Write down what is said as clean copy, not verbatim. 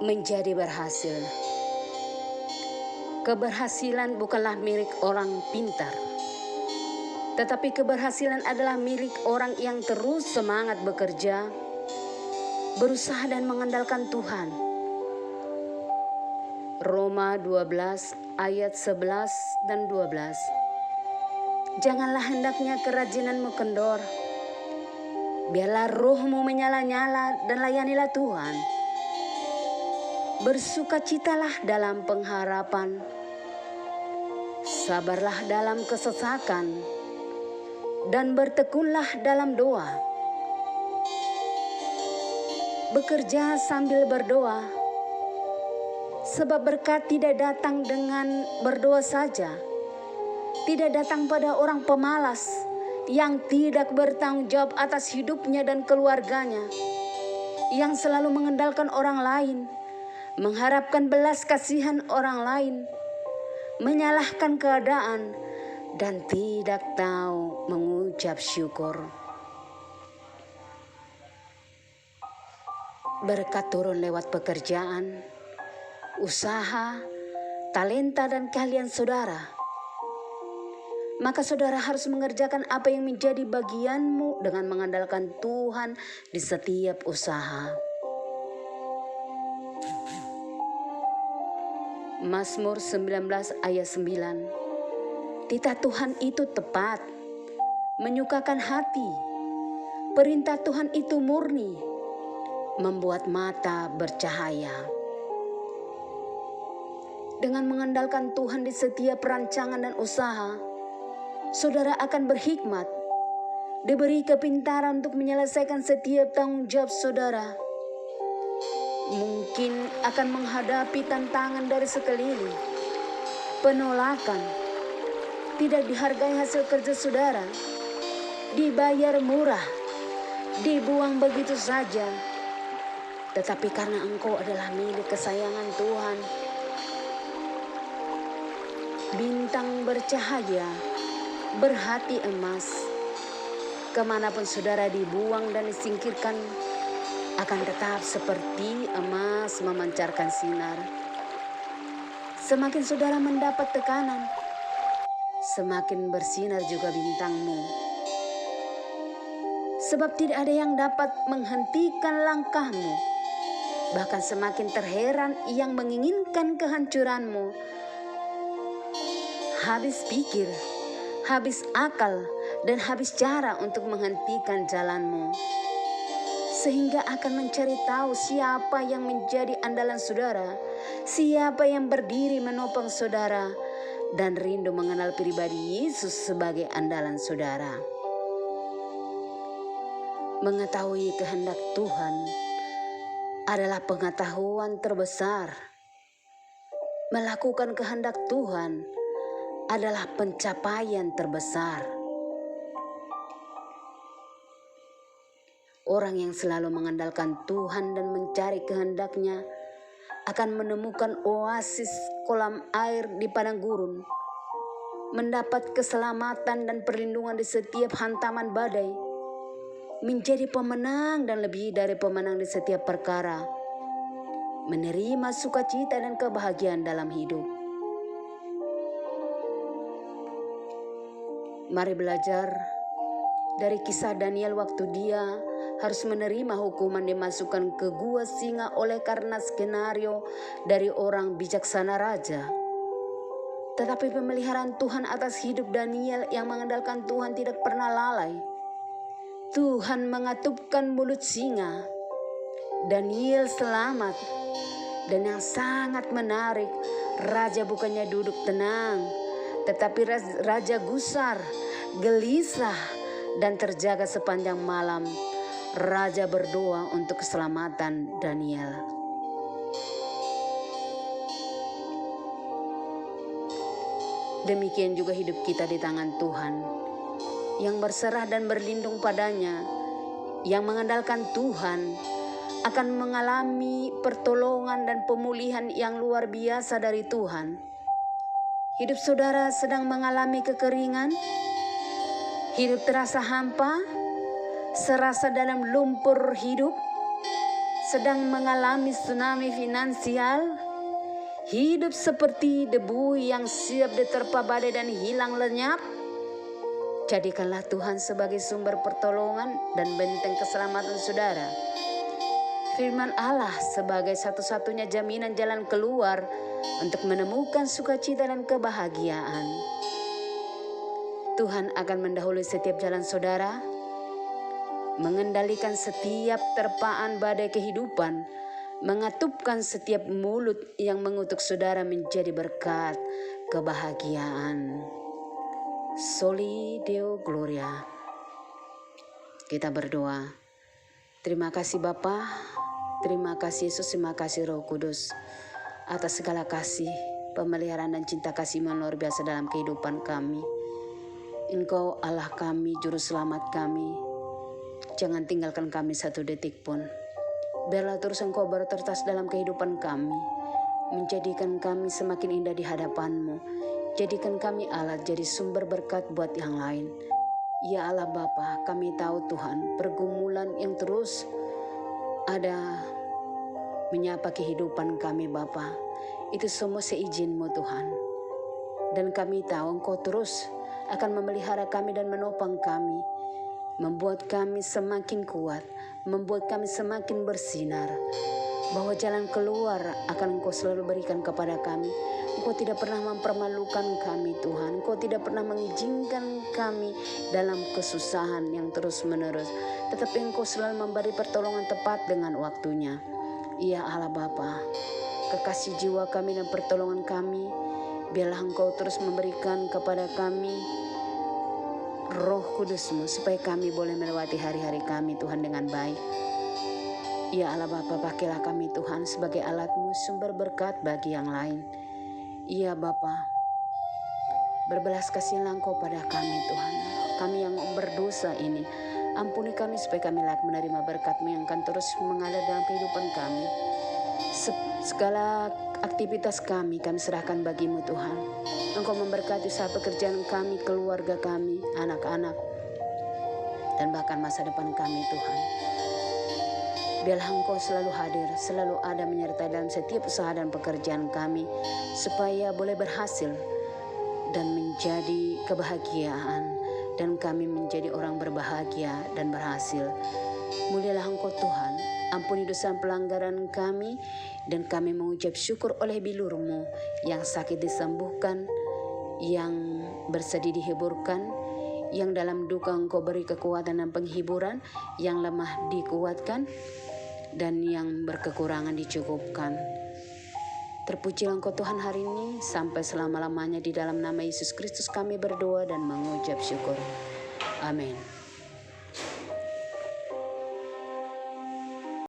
menjadi berhasil. Keberhasilan bukanlah milik orang pintar, tetapi keberhasilan adalah milik orang yang terus semangat bekerja, berusaha dan mengandalkan Tuhan. Roma 12 ayat 11 dan 12. Janganlah hendaknya kerajinanmu kendor. Biarlah rohmu menyala-nyala dan layanilah Tuhan. Bersukacitalah dalam pengharapan. Sabarlah dalam kesesakan. Dan bertekunlah dalam doa. Bekerja sambil berdoa. Sebab berkat tidak datang dengan berdoa saja. Tidak datang pada orang pemalas yang tidak bertanggung jawab atas hidupnya dan keluarganya, yang selalu mengandalkan orang lain, mengharapkan belas kasihan orang lain, menyalahkan keadaan, dan tidak tahu mengucap syukur. Berkat turun lewat pekerjaan, usaha, talenta, dan keahlian saudara. Maka saudara harus mengerjakan apa yang menjadi bagianmu dengan mengandalkan Tuhan di setiap usaha. Mazmur 19 ayat 9. Titah Tuhan itu tepat, menyukakan hati. Perintah Tuhan itu murni, membuat mata bercahaya. Dengan mengandalkan Tuhan di setiap perancangan dan usaha, saudara akan berhikmat, diberi kepintaran untuk menyelesaikan setiap tanggung jawab saudara. Mungkin akan menghadapi tantangan dari sekeliling, penolakan, tidak dihargai hasil kerja saudara, dibayar murah, dibuang begitu saja. Tetapi karena engkau adalah milik kesayangan Tuhan, bintang bercahaya, berhati emas, kemanapun saudara dibuang dan disingkirkan, akan tetap seperti emas memancarkan sinar. Semakin saudara mendapat tekanan, semakin bersinar juga bintangmu. Sebab tidak ada yang dapat menghentikan langkahmu, bahkan semakin terheran yang menginginkan kehancuranmu. Habis pikir, habis akal, dan habis cara untuk menghentikan jalanmu. Sehingga akan mencari tahu siapa yang menjadi andalan saudara, siapa yang berdiri menopang saudara, dan rindu mengenal pribadi Yesus sebagai andalan saudara. Mengetahui kehendak Tuhan adalah pengetahuan terbesar. Melakukan kehendak Tuhan adalah pencapaian terbesar. Orang yang selalu mengandalkan Tuhan dan mencari kehendaknya akan menemukan oasis kolam air di padang gurun, mendapat keselamatan dan perlindungan di setiap hantaman badai, menjadi pemenang dan lebih dari pemenang di setiap perkara, menerima sukacita dan kebahagiaan dalam hidup. Mari belajar dari kisah Daniel waktu dia harus menerima hukuman dimasukkan ke gua singa oleh karena skenario dari orang bijaksana raja. Tetapi pemeliharaan Tuhan atas hidup Daniel yang mengandalkan Tuhan tidak pernah lalai. Tuhan mengatupkan mulut singa. Daniel selamat. Dan yang sangat menarik, raja bukannya duduk tenang, tetapi raja gusar, gelisah, dan terjaga sepanjang malam. Raja berdoa untuk keselamatan Daniel. Demikian juga hidup kita di tangan Tuhan, yang berserah dan berlindung padanya, yang mengandalkan Tuhan, akan mengalami pertolongan dan pemulihan yang luar biasa dari Tuhan. Hidup saudara sedang mengalami kekeringan, hidup terasa hampa, serasa dalam lumpur hidup, sedang mengalami tsunami finansial, hidup seperti debu yang siap diterpa badai dan hilang lenyap, jadikanlah Tuhan sebagai sumber pertolongan dan benteng keselamatan saudara. Firman Allah sebagai satu-satunya jaminan jalan keluar untuk menemukan sukacita dan kebahagiaan. Tuhan akan mendahului setiap jalan saudara, mengendalikan setiap terpaan badai kehidupan, mengatupkan setiap mulut yang mengutuk saudara menjadi berkat kebahagiaan. Soli Deo Gloria. Kita berdoa. Terima kasih Bapa, terima kasih Yesus, terima kasih Roh Kudus atas segala kasih, pemeliharaan dan cinta kasih-Mu luar biasa dalam kehidupan kami. Engkau Allah kami, juru selamat kami. Jangan tinggalkan kami satu detik pun. Biarlah terus Engkau bertertas dalam kehidupan kami, menjadikan kami semakin indah di hadapan-Mu. Jadikan kami alat jadi sumber berkat buat yang lain. Ya Allah Bapa, kami tahu Tuhan, pergumulan yang terus ada menyapa kehidupan kami Bapa, itu semua seizin-Mu Tuhan. Dan kami tahu Engkau terus akan memelihara kami dan menopang kami, membuat kami semakin kuat, membuat kami semakin bersinar, bahwa jalan keluar akan Engkau selalu berikan kepada kami. Engkau tidak pernah mempermalukan kami Tuhan. Engkau tidak pernah mengizinkan kami dalam kesusahan yang terus menerus, tetapi Engkau selalu memberi pertolongan tepat dengan waktunya. Ya Allah Bapa, kekasih jiwa kami dan pertolongan kami, biarlah Engkau terus memberikan kepada kami Roh Kudus-Mu, supaya kami boleh melewati hari-hari kami Tuhan dengan baik. Ya Allah Bapa, pakailah kami Tuhan sebagai alat-Mu, sumber berkat bagi yang lain. Ya Bapa, berbelas kasihanlah Engkau pada kami Tuhan, kami yang berdosa ini. Ampuni kami supaya kami layak menerima berkat-Mu yang akan terus mengalir dalam kehidupan kami. Segala aktivitas kami serahkan bagi-Mu Tuhan. Engkau memberkati usaha pekerjaan kami, keluarga kami, anak-anak, dan bahkan masa depan kami Tuhan. Biarlah Engkau selalu hadir, selalu ada menyertai dalam setiap usaha dan pekerjaan kami, supaya boleh berhasil dan menjadi kebahagiaan, dan kami menjadi orang berbahagia dan berhasil. Mulialah Engkau Tuhan, ampuni dosa pelanggaran kami, dan kami mengucap syukur oleh bilur-Mu, yang sakit disembuhkan, yang bersedih dihiburkan, yang dalam duka Engkau beri kekuatan dan penghiburan, yang lemah dikuatkan, dan yang berkekurangan dicukupkan. Terpujilah Engkau Tuhan hari ini sampai selama-lamanya. Di dalam nama Yesus Kristus kami berdoa dan mengucap syukur. Amin.